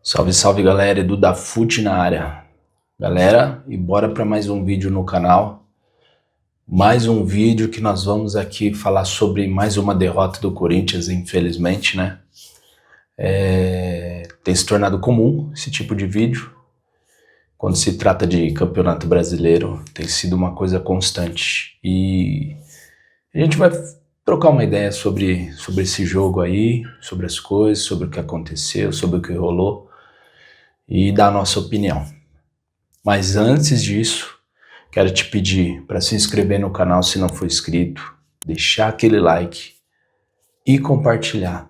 Salve, salve galera, Edu da Fute na área. Galera, e bora para mais um vídeo no canal. Mais um vídeo que nós vamos aqui falar sobre mais uma derrota do Corinthians, infelizmente, né? Tem se tornado comum esse tipo de vídeo. Quando se trata de campeonato brasileiro, tem sido uma coisa constante. E a gente vai trocar uma ideia sobre esse jogo aí, sobre as coisas, sobre o que aconteceu, sobre o que rolou e dar a nossa opinião. Mas antes disso, quero te pedir para se inscrever no canal se não for inscrito, deixar aquele like e compartilhar.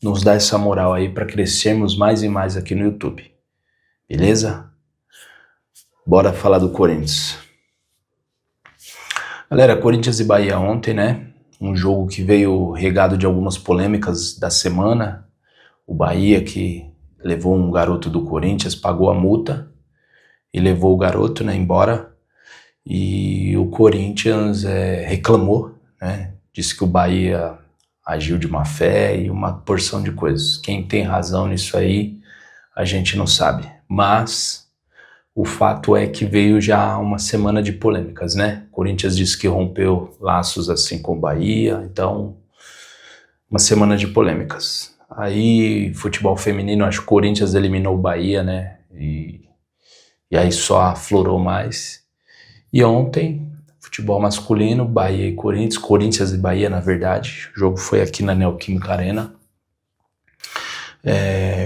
Nos dá essa moral aí para crescermos mais e mais aqui no YouTube. Beleza? Bora falar do Corinthians. Galera, Corinthians e Bahia ontem, né? Um jogo que veio regado de algumas polêmicas da semana. O Bahia que levou um garoto do Corinthians, pagou a multa e levou o garoto, né, embora. E o Corinthians reclamou, né? Disse que o Bahia agiu de má fé e uma porção de coisas. Quem tem razão nisso aí, a gente não sabe. Mas o fato é que veio já uma semana de polêmicas, né? O Corinthians disse que rompeu laços assim com o Bahia, então uma semana de polêmicas. Aí, futebol feminino, acho que o Corinthians eliminou o Bahia, né? E aí só aflorou mais. E ontem, futebol masculino, Bahia e Corinthians, Corinthians e Bahia, na verdade. O jogo foi aqui na Neoquímica Arena.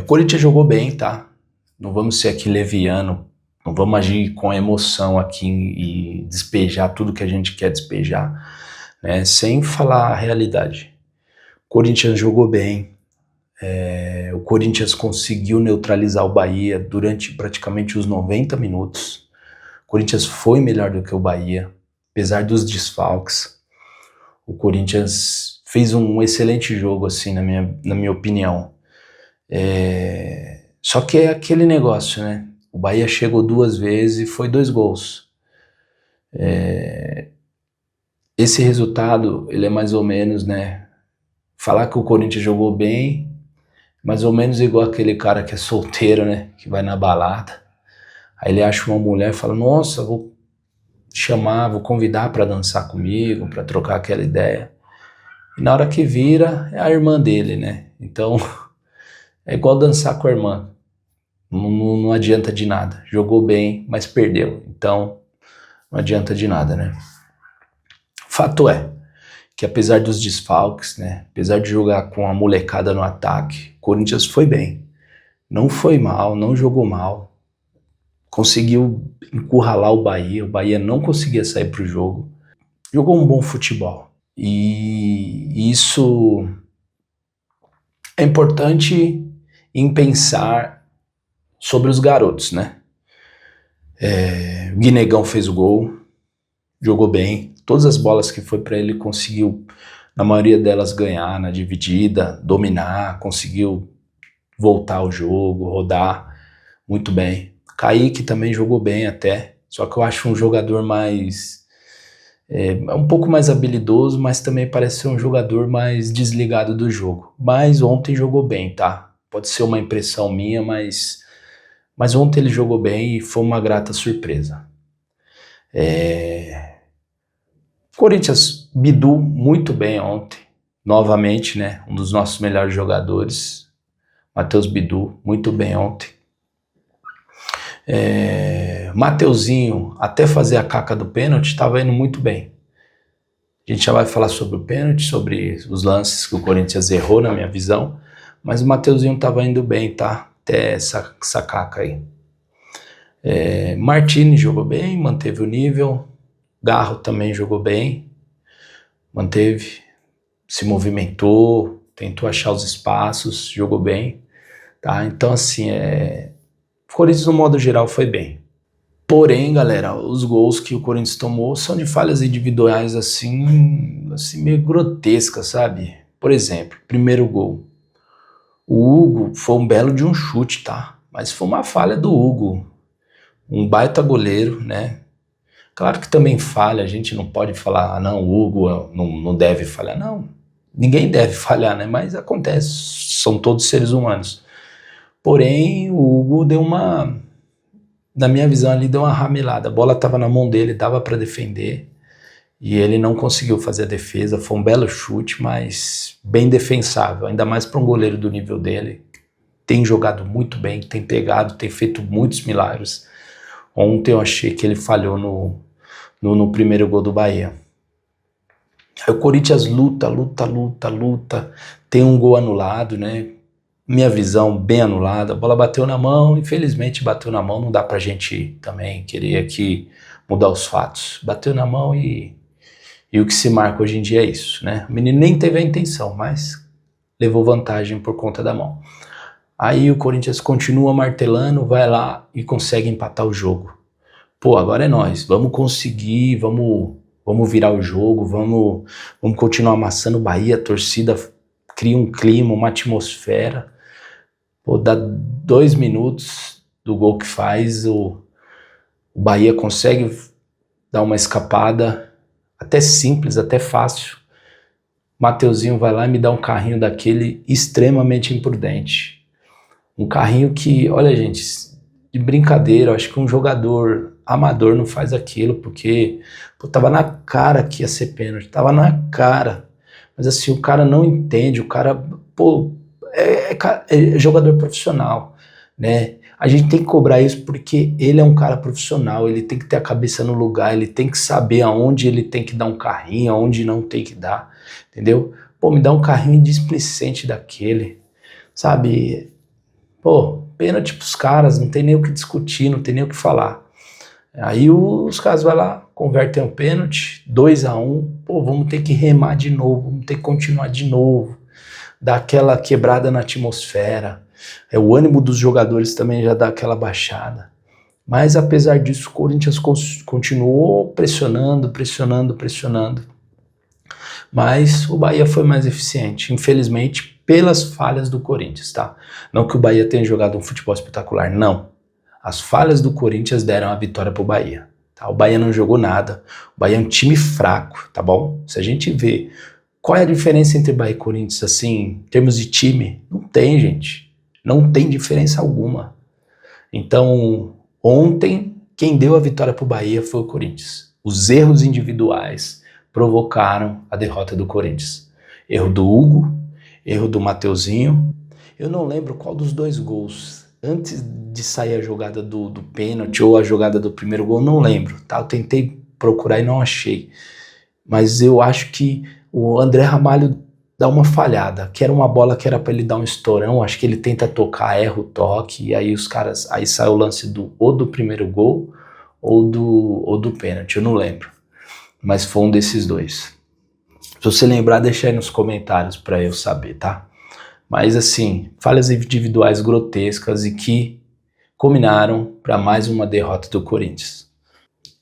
Corinthians jogou bem, tá? Não vamos ser aqui leviano, não vamos agir com emoção aqui e despejar tudo que a gente quer despejar, né? Sem falar a realidade. O Corinthians jogou bem. O Corinthians conseguiu neutralizar o Bahia durante praticamente os 90 minutos. O Corinthians foi melhor do que o Bahia, apesar dos desfalques. O Corinthians fez um excelente jogo, assim, na minha opinião. Só que é aquele negócio, né? O Bahia chegou 2 vezes e foi 2 gols. Esse resultado, ele é mais ou menos, né? Falar que o Corinthians jogou bem, mais ou menos igual aquele cara que é solteiro, né? Que vai na balada. Aí ele acha uma mulher e fala, nossa, vou chamar, vou convidar para dançar comigo, para trocar aquela ideia. E na hora que vira, é a irmã dele, né? Então, é igual dançar com a irmã. Não adianta de nada. Jogou bem, mas perdeu. Então, não adianta de nada, né? Fato é que apesar dos desfalques, né? Apesar de jogar com a molecada no ataque, o Corinthians foi bem. Não foi mal, não jogou mal. Conseguiu encurralar o Bahia não conseguia sair pro jogo. Jogou um bom futebol. E isso é importante em pensar sobre os garotos, né? O Guinegão fez o gol, jogou bem. Todas as bolas que foi para ele conseguiu, na maioria delas, ganhar na dividida, dominar, conseguiu voltar ao jogo, rodar muito bem. Kaique também jogou bem até, só que eu acho um jogador mais... um pouco mais habilidoso, mas também parece ser um jogador mais desligado do jogo. Mas ontem jogou bem, tá? Pode ser uma impressão minha, mas ontem ele jogou bem e foi uma grata surpresa. Corinthians, Bidu muito bem ontem, novamente, né? Um dos nossos melhores jogadores, Matheus Bidu, muito bem ontem. Mateuzinho, até fazer a caca do pênalti, estava indo muito bem. A gente já vai falar sobre o pênalti, sobre os lances que o Corinthians errou, na minha visão, mas o Mateuzinho estava indo bem, tá? Até essa caca aí. Martini jogou bem, manteve o nível. Garro também jogou bem, manteve, se movimentou, tentou achar os espaços, jogou bem, tá? Então, assim, o Corinthians, no modo geral, foi bem. Porém, galera, os gols que o Corinthians tomou são de falhas individuais, assim meio grotescas, sabe? Por exemplo, primeiro gol. O Hugo foi um belo de um chute, tá? Mas foi uma falha do Hugo. Um baita goleiro, né? Claro que também falha, a gente não pode falar, não, o Hugo não deve falhar, não. Ninguém deve falhar, né? Mas acontece, são todos seres humanos. Porém, o Hugo deu na minha visão ali, deu uma ramelada. A bola estava na mão dele, dava para defender. E ele não conseguiu fazer a defesa. Foi um belo chute, mas bem defensável. Ainda mais para um goleiro do nível dele. Tem jogado muito bem, tem pegado, tem feito muitos milagres. Ontem eu achei que ele falhou no primeiro gol do Bahia. Aí o Corinthians luta. Tem um gol anulado, né? Minha visão bem anulada. A bola bateu na mão, infelizmente bateu na mão. Não dá pra gente também querer aqui mudar os fatos. Bateu na mão e o que se marca hoje em dia é isso, né? O menino nem teve a intenção, mas levou vantagem por conta da mão. Aí o Corinthians continua martelando, vai lá e consegue empatar o jogo. Pô, agora é nós, vamos conseguir, vamos virar o jogo, vamos continuar amassando o Bahia, a torcida cria um clima, uma atmosfera. Pô, dá 2 minutos do gol que faz, o Bahia consegue dar uma escapada, até simples, até fácil. Mateuzinho vai lá e me dá um carrinho daquele extremamente imprudente. Um carrinho que, olha gente, de brincadeira, eu acho que um jogador amador não faz aquilo, porque tava na cara que ia ser pênalti, tava na cara. Mas assim, o cara não entende, o cara, é jogador profissional, né? A gente tem que cobrar isso porque ele é um cara profissional, ele tem que ter a cabeça no lugar, ele tem que saber aonde ele tem que dar um carrinho, aonde não tem que dar, entendeu? Pô, me dá um carrinho displicente daquele, sabe? Pô, pênalti pros caras, não tem nem o que discutir, não tem nem o que falar. Aí os caras vão lá, convertem o pênalti, 2-1, pô, vamos ter que remar de novo, vamos ter que continuar de novo, dar aquela quebrada na atmosfera. O ânimo dos jogadores também já dá aquela baixada. Mas apesar disso, o Corinthians continuou pressionando. Mas o Bahia foi mais eficiente, infelizmente, pelas falhas do Corinthians, tá? Não que o Bahia tenha jogado um futebol espetacular, não. As falhas do Corinthians deram a vitória pro Bahia, tá? O Bahia não jogou nada, o Bahia é um time fraco, tá bom? Se a gente vê qual é a diferença entre Bahia e Corinthians, assim, em termos de time, não tem, gente. Não tem diferença alguma. Então, ontem, quem deu a vitória pro Bahia foi o Corinthians. Os erros individuais provocaram a derrota do Corinthians. Erro do Hugo, erro do Mateuzinho. Eu não lembro qual dos 2 gols. Antes de sair a jogada do pênalti ou a jogada do primeiro gol, não lembro, tá? Eu tentei procurar e não achei. Mas eu acho que o André Ramalho dá uma falhada, que era uma bola que era para ele dar um estourão, acho que ele tenta tocar, erra o toque, e aí aí sai o lance ou do primeiro gol ou do pênalti, eu não lembro. Mas foi um desses 2. Se você lembrar, deixa aí nos comentários para eu saber, tá? Mas assim, falhas individuais grotescas e que culminaram para mais uma derrota do Corinthians.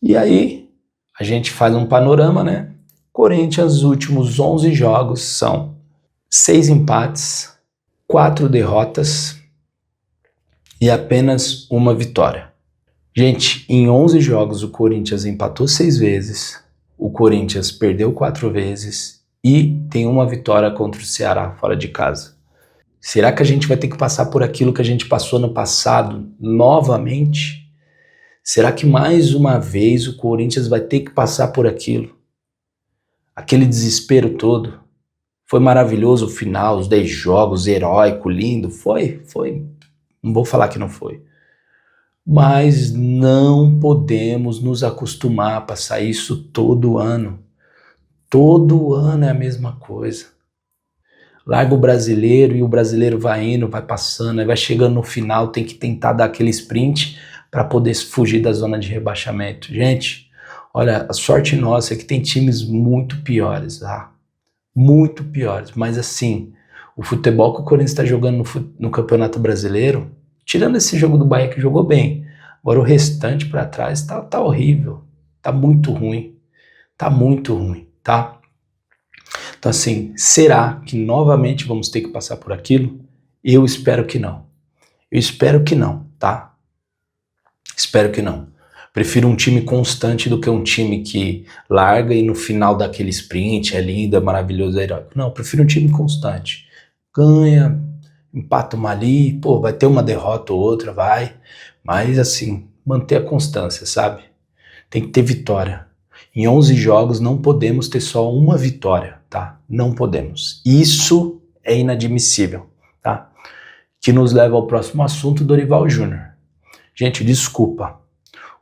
E aí, a gente faz um panorama, né? Corinthians, os últimos 11 jogos são 6 empates, 4 derrotas e apenas uma vitória. Gente, em 11 jogos o Corinthians empatou 6 vezes, o Corinthians perdeu 4 vezes e tem uma vitória contra o Ceará fora de casa. Será que a gente vai ter que passar por aquilo que a gente passou no passado novamente? Será que mais uma vez o Corinthians vai ter que passar por aquilo? Aquele desespero todo. Foi maravilhoso o final, os 10 jogos, heróico, lindo. Foi. Não vou falar que não foi. Mas não podemos nos acostumar a passar isso todo ano. Todo ano é a mesma coisa. Larga o brasileiro e o brasileiro vai indo, vai passando, aí vai chegando no final, tem que tentar dar aquele sprint para poder fugir da zona de rebaixamento. Gente, olha, a sorte nossa é que tem times muito piores, tá? Muito piores, mas assim, o futebol que o Corinthians está jogando no Campeonato Brasileiro, tirando esse jogo do Bahia que jogou bem, agora o restante para trás tá horrível, tá muito ruim, tá? Então assim, será que novamente vamos ter que passar por aquilo? Eu espero que não. Tá? Espero que não. Prefiro um time constante do que um time que larga e no final daquele sprint é lindo, é maravilhoso, é heróico. Não, prefiro um time constante. Ganha, empata uma ali, pô, vai ter uma derrota ou outra, vai, mas assim, manter a constância, sabe? Tem que ter vitória. Em 11 jogos não podemos ter só uma vitória, tá? Não podemos. Isso é inadmissível, tá? Que nos leva ao próximo assunto, Dorival Júnior. Gente, desculpa.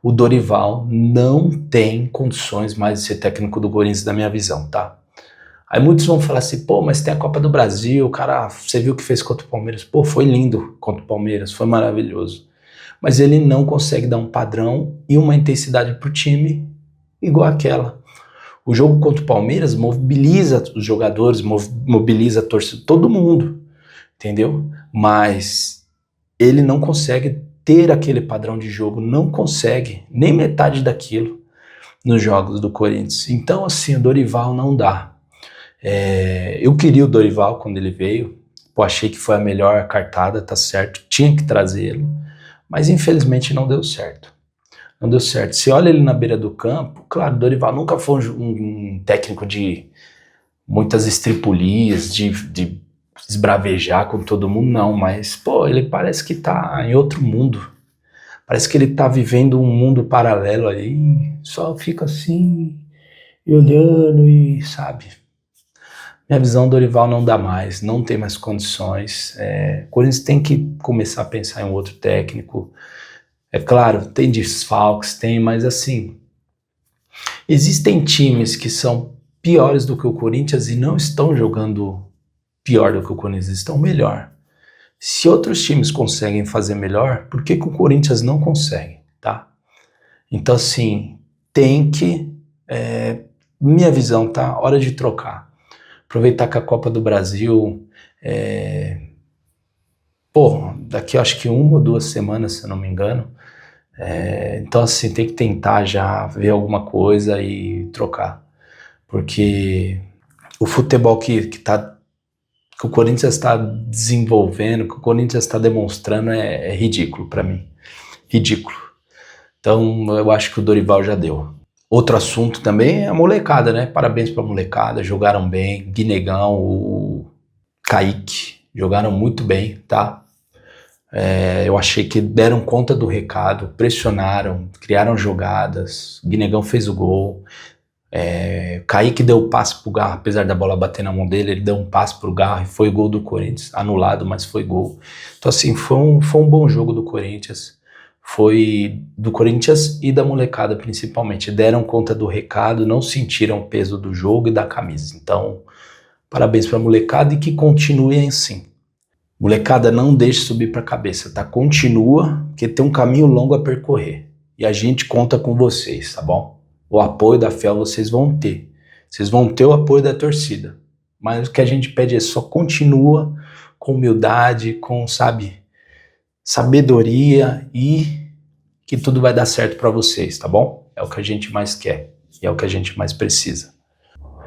O Dorival não tem condições mais de ser técnico do Corinthians, da minha visão, tá? Aí muitos vão falar assim, pô, mas tem a Copa do Brasil, cara, você viu o que fez contra o Palmeiras? Pô, foi lindo contra o Palmeiras, foi maravilhoso. Mas ele não consegue dar um padrão e uma intensidade pro time igual aquela. O jogo contra o Palmeiras mobiliza os jogadores, mobiliza a torcida, todo mundo, entendeu? Mas ele não consegue ter aquele padrão de jogo, não consegue, nem metade daquilo nos jogos do Corinthians. Então, assim, o Dorival não dá. Eu queria o Dorival quando ele veio, pô, achei que foi a melhor cartada, tá certo, tinha que trazê-lo, mas infelizmente não deu certo. Não deu certo. Se olha ele na beira do campo, claro, o Dorival nunca foi um técnico de muitas estripulias, de esbravejar com todo mundo, não, mas, pô, ele parece que tá em outro mundo. Parece que ele tá vivendo um mundo paralelo aí, só fica assim, e olhando e, sabe... Minha visão, Dorival não dá mais, não tem mais condições. O Corinthians tem que começar a pensar em um outro técnico. É claro, tem desfalques, tem, mas assim, existem times que são piores do que o Corinthians e não estão jogando pior do que o Corinthians, estão melhor. Se outros times conseguem fazer melhor, por que o Corinthians não consegue, tá? Então assim, tem que, minha visão, tá? Hora de trocar. Aproveitar que a Copa do Brasil, daqui acho que 1 ou 2 semanas, se eu não me engano, então assim, tem que tentar já ver alguma coisa e trocar, porque o futebol que o Corinthians está desenvolvendo, que o Corinthians está demonstrando é ridículo para mim, ridículo. Então eu acho que o Dorival já deu. Outro assunto também é a molecada, né? Parabéns pra molecada, jogaram bem. Guinegão, o Kaique, jogaram muito bem, tá? Eu achei que deram conta do recado, pressionaram, criaram jogadas. Guinegão fez o gol. Kaique deu o passe pro Garro, apesar da bola bater na mão dele, ele deu um passe pro Garro e foi gol do Corinthians, anulado, mas foi gol. Então assim, foi um bom jogo do Corinthians. Foi do Corinthians e da molecada principalmente, deram conta do recado, não sentiram o peso do jogo e da camisa. Então, parabéns pra molecada e que continuem assim. Molecada, não deixe subir pra cabeça, tá? Continua, porque tem um caminho longo a percorrer. E a gente conta com vocês, tá bom? O apoio da FEL vocês vão ter. Vocês vão ter o apoio da torcida. Mas o que a gente pede é só continua com humildade, com, sabe... sabedoria e que tudo vai dar certo para vocês, tá bom? É o que a gente mais quer e é o que a gente mais precisa.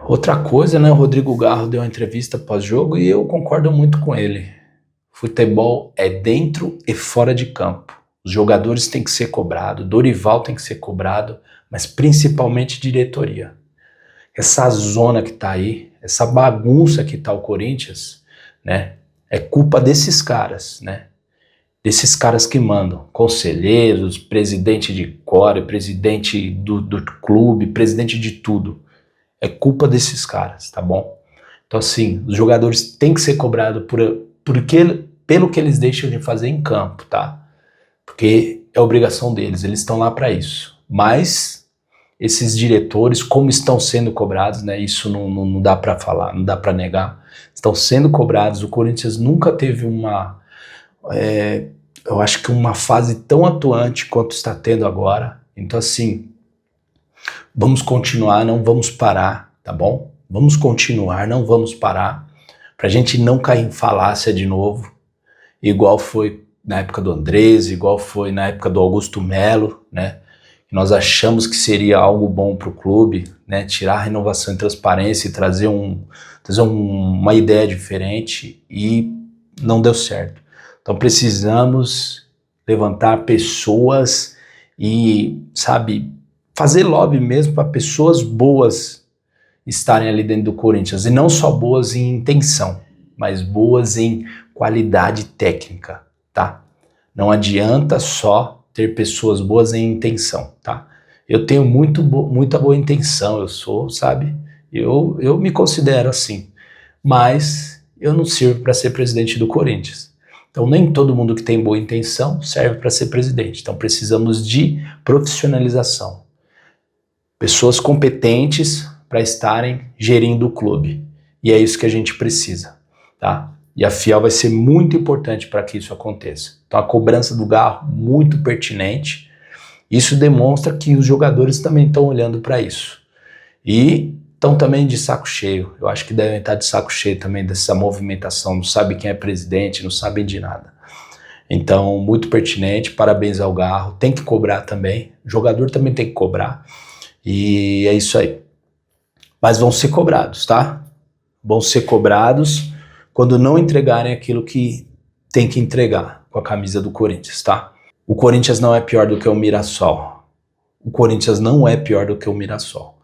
Outra coisa, né? O Rodrigo Garro deu uma entrevista pós-jogo e eu concordo muito com ele. Futebol é dentro e fora de campo. Os jogadores têm que ser cobrados, Dorival tem que ser cobrado, mas principalmente diretoria. Essa zona que tá aí, essa bagunça que tá o Corinthians, né? É culpa desses caras, né? Desses caras que mandam, conselheiros, presidente de core, presidente do clube, presidente de tudo. É culpa desses caras, tá bom? Então assim, os jogadores têm que ser cobrados pelo que eles deixam de fazer em campo, tá? Porque é obrigação deles, eles estão lá para isso. Mas esses diretores, como estão sendo cobrados, né? Isso não dá para falar, não dá para negar. Estão sendo cobrados, o Corinthians nunca teve eu acho que uma fase tão atuante quanto está tendo agora. Então assim, vamos continuar, não vamos parar, tá bom? Vamos continuar, não vamos parar, pra gente não cair em falácia de novo, igual foi na época do Andrés, igual foi na época do Augusto Melo, né? Nós achamos que seria algo bom pro clube, né? Tirar a renovação e transparência e trazer uma ideia diferente e não deu certo. Então precisamos levantar pessoas e, sabe, fazer lobby mesmo para pessoas boas estarem ali dentro do Corinthians. E não só boas em intenção, mas boas em qualidade técnica, tá? Não adianta só ter pessoas boas em intenção, tá? Eu tenho muita boa intenção, eu sou, sabe? Eu me considero assim, mas eu não sirvo para ser presidente do Corinthians. Então nem todo mundo que tem boa intenção serve para ser presidente. Então precisamos de profissionalização. Pessoas competentes para estarem gerindo o clube. E é isso que a gente precisa, tá? E a Fiel vai ser muito importante para que isso aconteça. Então a cobrança do Garro, muito pertinente. Isso demonstra que os jogadores também estão olhando para isso. E estão também de saco cheio. Eu acho que devem estar de saco cheio também dessa movimentação. Não sabem quem é presidente, não sabem de nada. Então, muito pertinente. Parabéns ao Garro. Tem que cobrar também. O jogador também tem que cobrar. E é isso aí. Mas vão ser cobrados, tá? Vão ser cobrados quando não entregarem aquilo que tem que entregar com a camisa do Corinthians, tá? O Corinthians não é pior do que o Mirassol. O Corinthians não é pior do que o Mirassol.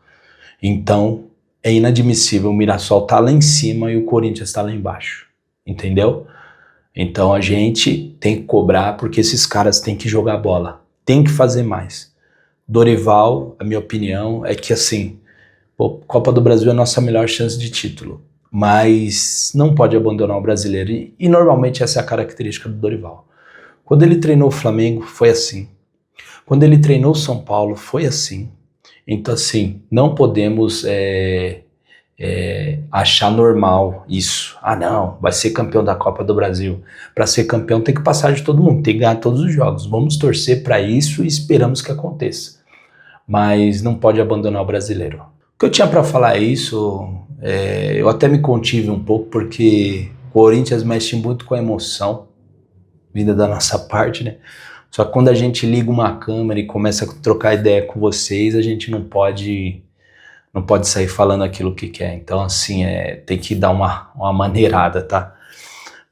Então, é inadmissível o Mirassol tá lá em cima e o Corinthians tá lá embaixo. Entendeu? Então a gente tem que cobrar porque esses caras têm que jogar bola. Tem que fazer mais. Dorival, a minha opinião é que assim, Copa do Brasil é a nossa melhor chance de título. Mas não pode abandonar o brasileiro. E normalmente essa é a característica do Dorival. Quando ele treinou o Flamengo, foi assim. Quando ele treinou o São Paulo, foi assim. Então, assim, não podemos achar normal isso. Ah, não, vai ser campeão da Copa do Brasil. Para ser campeão tem que passar de todo mundo, tem que ganhar todos os jogos. Vamos torcer para isso e esperamos que aconteça. Mas não pode abandonar o brasileiro. O que eu tinha para falar é isso. Eu até me contive um pouco porque o Corinthians mexe muito com a emoção vinda da nossa parte, né? Só que quando a gente liga uma câmera e começa a trocar ideia com vocês, a gente não pode sair falando aquilo que quer. Então, assim, tem que dar uma maneirada, tá?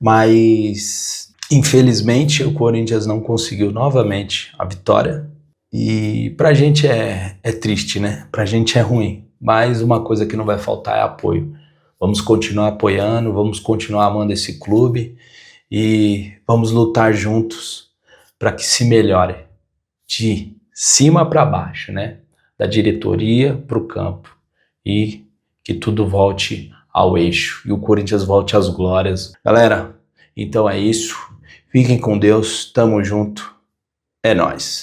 Mas, infelizmente, o Corinthians não conseguiu novamente a vitória. E pra gente é triste, né? Pra gente é ruim. Mas uma coisa que não vai faltar é apoio. Vamos continuar apoiando, vamos continuar amando esse clube e vamos lutar juntos para que se melhore de cima para baixo, né? Da diretoria para o campo e que tudo volte ao eixo e o Corinthians volte às glórias. Galera, então é isso. Fiquem com Deus, tamo junto, é nóis.